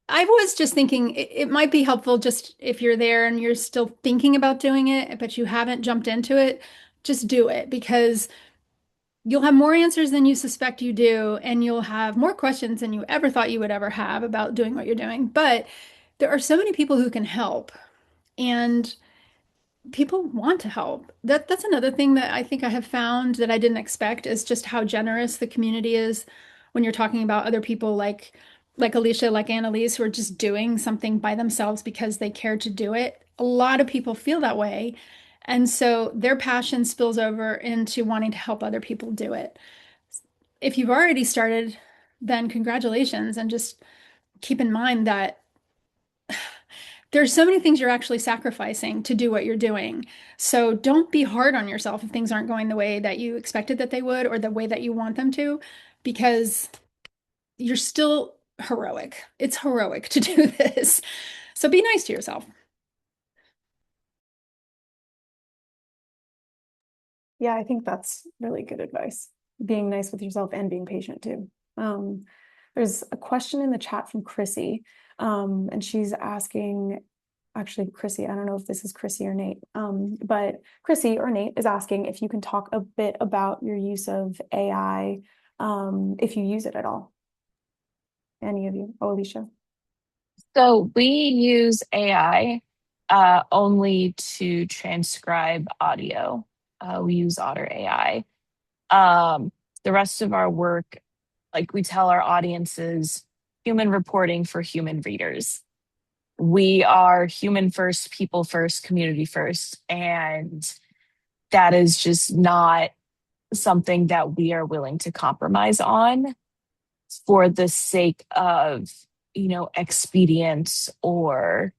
I was just thinking it might be helpful just if you're there and you're still thinking about doing it, but you haven't jumped into it, just do it, because you'll have more answers than you suspect you do, and you'll have more questions than you ever thought you would ever have about doing what you're doing. But there are so many people who can help, and people want to help. That's another thing that I think I have found that I didn't expect, is just how generous the community is when you're talking about other people like Alicia, like Annalise, who are just doing something by themselves because they care to do it. A lot of people feel that way. And so their passion spills over into wanting to help other people do it. If you've already started, then congratulations. And just keep in mind that there's so many things you're actually sacrificing to do what you're doing. So don't be hard on yourself if things aren't going the way that you expected that they would, or the way that you want them to, because you're still heroic. It's heroic to do this. So be nice to yourself. Yeah, I think that's really good advice. Being nice with yourself and being patient too. There's a question in the chat from Chrissy, and she's asking, actually, Chrissy, I don't know if this is Chrissy or Nate, but Chrissy or Nate is asking if you can talk a bit about your use of AI, if you use it at all. Any of you? Oh, Alicia. So we use AI only to transcribe audio. We use Otter AI. The rest of our work, like we tell our audiences, human reporting for human readers. We are human first, people first, community first. And that is just not something that we are willing to compromise on for the sake of, expedience or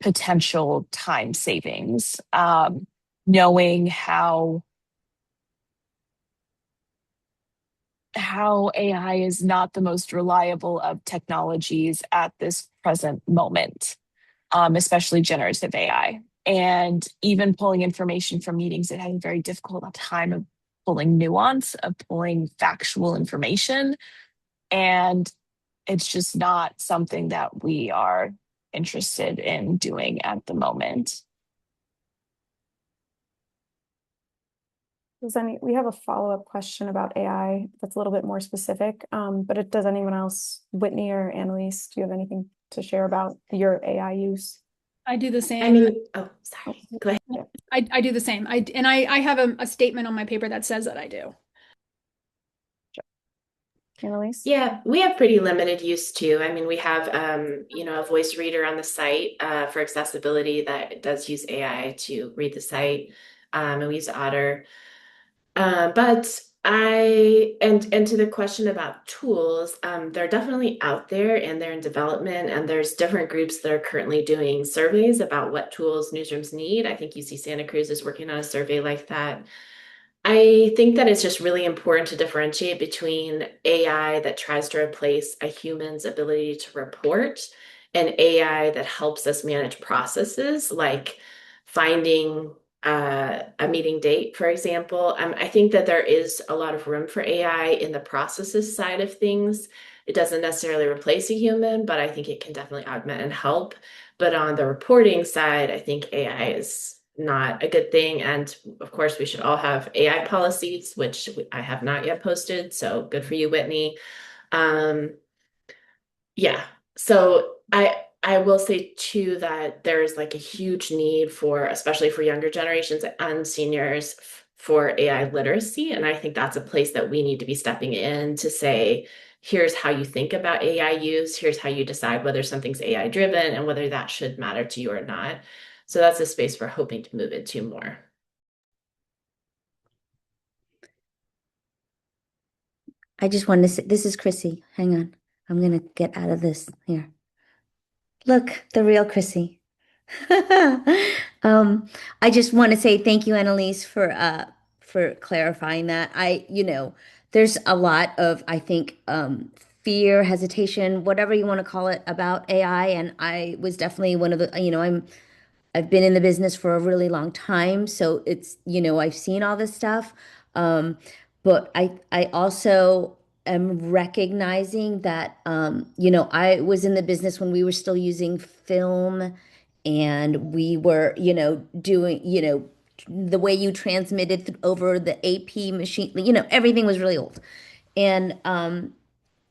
potential time savings. Knowing how AI is not the most reliable of technologies at this present moment, especially generative AI. And even pulling information from meetings, it has a very difficult time of pulling nuance, of pulling factual information. And it's just not something that we are interested in doing at the moment. We have a follow-up question about AI that's a little bit more specific, but does anyone else, Whitney or Annalise, do you have anything to share about your AI use? I do the same. I mean, oh, sorry. Go ahead. Yeah. I do the same. I have a statement on my paper that says that I do. Annalise? Yeah, we have pretty limited use too. I mean, we have a voice reader on the site for accessibility that does use AI to read the site. And we use Otter. But and to the question about tools, they're definitely out there and they're in development, and there's different groups that are currently doing surveys about what tools newsrooms need. I think UC Santa Cruz is working on a survey like that. I think that it's just really important to differentiate between AI that tries to replace a human's ability to report and AI that helps us manage processes like finding a meeting date, for example. I think that there is a lot of room for AI in the processes side of things. It doesn't necessarily replace a human, but I think it can definitely augment and help. But on the reporting side, I think AI is not a good thing. And of course, we should all have AI policies, which I have not yet posted. So good for you, Whitney. Um, yeah. So I will say too that there's like a huge need for, especially for younger generations and seniors, for AI literacy. And I think that's a place that we need to be stepping in to say, here's how you think about AI use, here's how you decide whether something's AI driven and whether that should matter to you or not. So that's a space we're hoping to move into more. I just wanted to say, this is Chrissy. Hang on. I'm going to get out of this here. Look, the real Chrissy. I just want to say thank you, Annalise, for clarifying that. There's a lot of, I think, fear, hesitation, whatever you want to call it, about AI, and I was definitely one of the, I've been in the business for a really long time, so I've seen all this stuff. Um, but I also am recognizing that, I was in the business when we were still using film, and we were, doing, the way you transmitted over the AP machine, everything was really old. And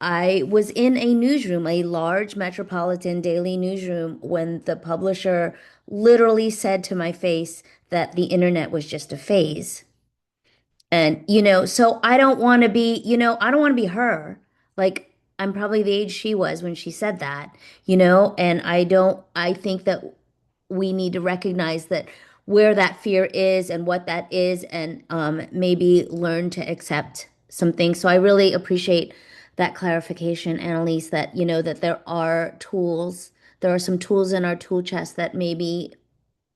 I was in a newsroom, a large metropolitan daily newsroom, when the publisher literally said to my face that the internet was just a phase. And, so I don't want to be, I don't want to be her. Like, I'm probably the age she was when she said that, and I think that we need to recognize that where that fear is and what that is, and maybe learn to accept some things. So I really appreciate that clarification, Annalise, that, that there are some tools in our tool chest that maybe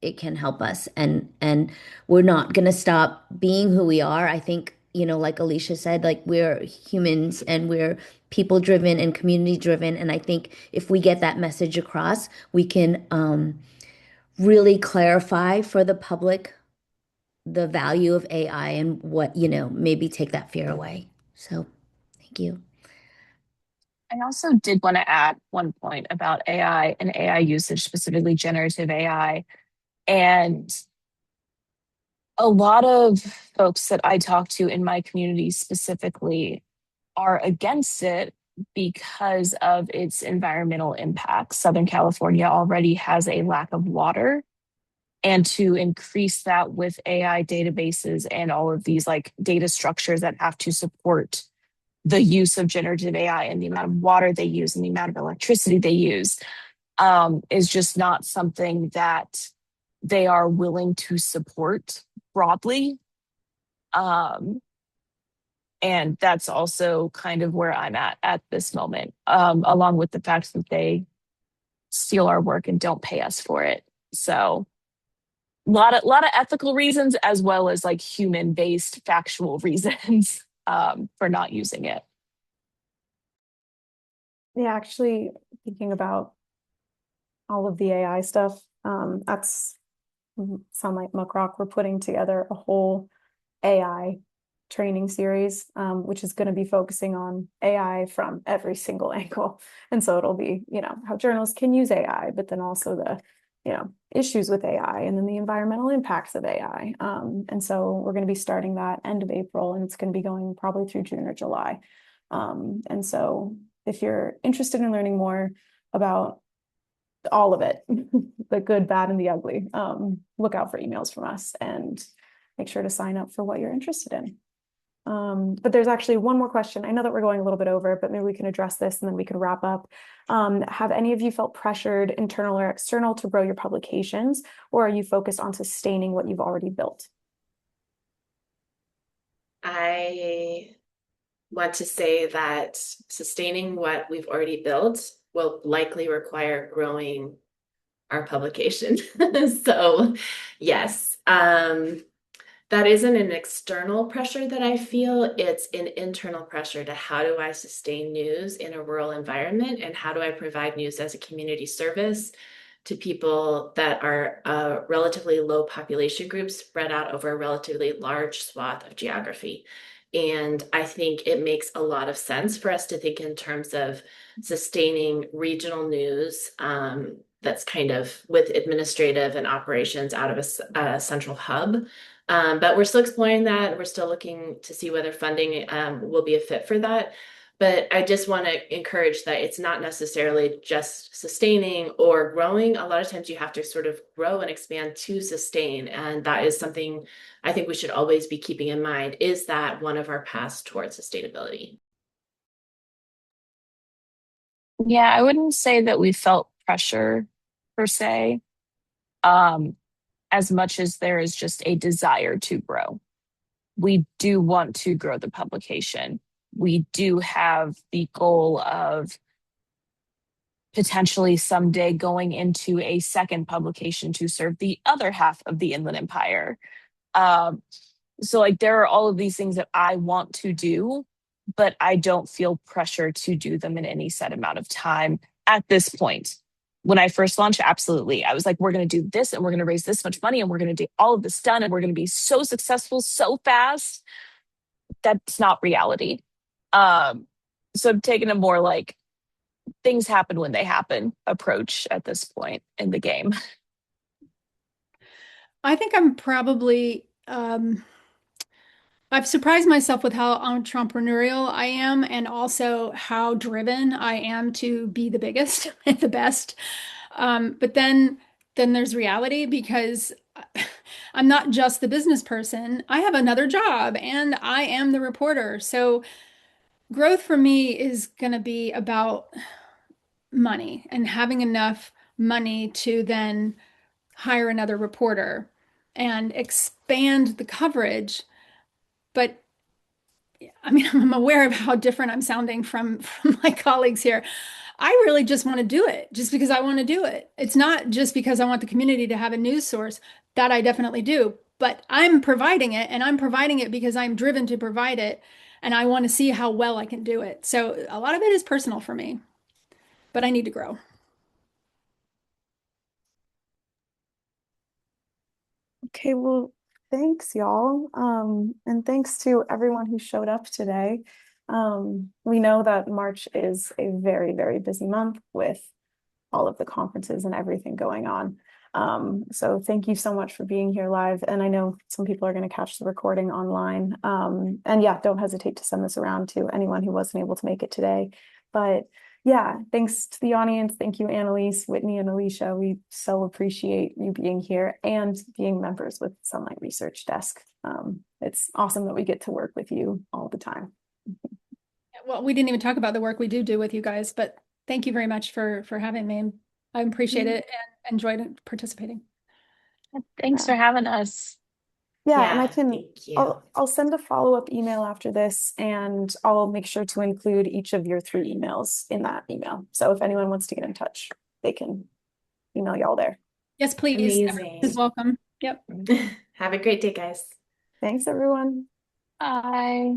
it can help us, and we're not going to stop being who we are. I think, like Alicia said, like, we're humans and we're people driven and community driven, and I think if we get that message across, we can really clarify for the public the value of AI and what, maybe take that fear away. So thank you. I also did want to add one point about AI and AI usage, specifically generative AI. And a lot of folks that I talk to in my community specifically are against it because of its environmental impacts. Southern California already has a lack of water. And to increase that with AI databases and all of these like data structures that have to support the use of generative AI and the amount of water they use and the amount of electricity they use, is just not something that they are willing to support broadly. And that's also kind of where I'm at this moment, along with the fact that they steal our work and don't pay us for it. So lot of ethical reasons, as well as like human-based factual reasons for not using it. Yeah, actually thinking about all of the AI stuff, that's sound like Muck Rock. We're putting together a whole AI training series, which is going to be focusing on AI from every single angle. And so it'll be, how journalists can use AI, but then also the, issues with AI and then the environmental impacts of AI. And so we're going to be starting that end of April, and it's going to be going probably through June or July. And so if you're interested in learning more about all of it, the good, bad, and the ugly, look out for emails from us and make sure to sign up for what you're interested in. But there's actually one more question. I know that we're going a little bit over, but maybe we can address this and then we can wrap up. Have any of you felt pressured, internal or external, to grow your publications, or are you focused on sustaining what you've already built? I want to say that sustaining what we've already built will likely require growing our publication. So yes, that isn't an external pressure that I feel. It's an internal pressure to how do I sustain news in a rural environment, and how do I provide news as a community service to people that are relatively low population groups spread out over a relatively large swath of geography. And I think it makes a lot of sense for us to think in terms of sustaining regional news that's kind of with administrative and operations out of a central hub. But we're still exploring that. We're still looking to see whether funding will be a fit for that. But I just want to encourage that it's not necessarily just sustaining or growing. A lot of times you have to sort of grow and expand to sustain. And that is something I think we should always be keeping in mind. Is that one of our paths towards sustainability? Yeah, I wouldn't say that we felt pressure per se, as much as there is just a desire to grow. We do want to grow the publication. We do have the goal of potentially someday going into a second publication to serve the other half of the Inland Empire. So like there are all of these things that I want to do, but I don't feel pressure to do them in any set amount of time at this point. When I first launched, absolutely. I was like, we're going to do this and we're going to raise this much money and we're going to get all of this done and we're going to be so successful so fast. That's not reality. So I'm taking a more like things happen when they happen approach at this point in the game. I think I'm probably I've surprised myself with how entrepreneurial I am and also how driven I am to be the biggest and the best. But then there's reality, because I'm not just the business person. I have another job and I am the reporter. So growth for me is going to be about money and having enough money to then hire another reporter and expand the coverage. But I mean, I'm aware of how different I'm sounding from my colleagues here. I really just want to do it just because I want to do it. It's not just because I want the community to have a news source. That I definitely do. But I'm providing it, and I'm providing it because I'm driven to provide it, and I want to see how well I can do it. So a lot of it is personal for me, but I need to grow. Okay, well, thanks, y'all. And thanks to everyone who showed up today. We know that March is a very, very busy month with all of the conferences and everything going on. So thank you so much for being here live. And I know some people are going to catch the recording online. And yeah, don't hesitate to send this around to anyone who wasn't able to make it today. But yeah, thanks to the audience. Thank you, Annalise, Whitney, and Alicia. We so appreciate you being here and being members with Sunlight Research Desk. It's awesome that we get to work with you all the time. Well, we didn't even talk about the work we do with you guys, but thank you very much for having me. I appreciate it and enjoyed participating. Thanks for having us. Yeah, and I thank you. I'll send a follow-up email after this, and I'll make sure to include each of your 3 emails in that email. So if anyone wants to get in touch, they can email y'all there. Yes, please. Amazing. Everyone is welcome. Yep. Have a great day, guys. Thanks, everyone. Bye.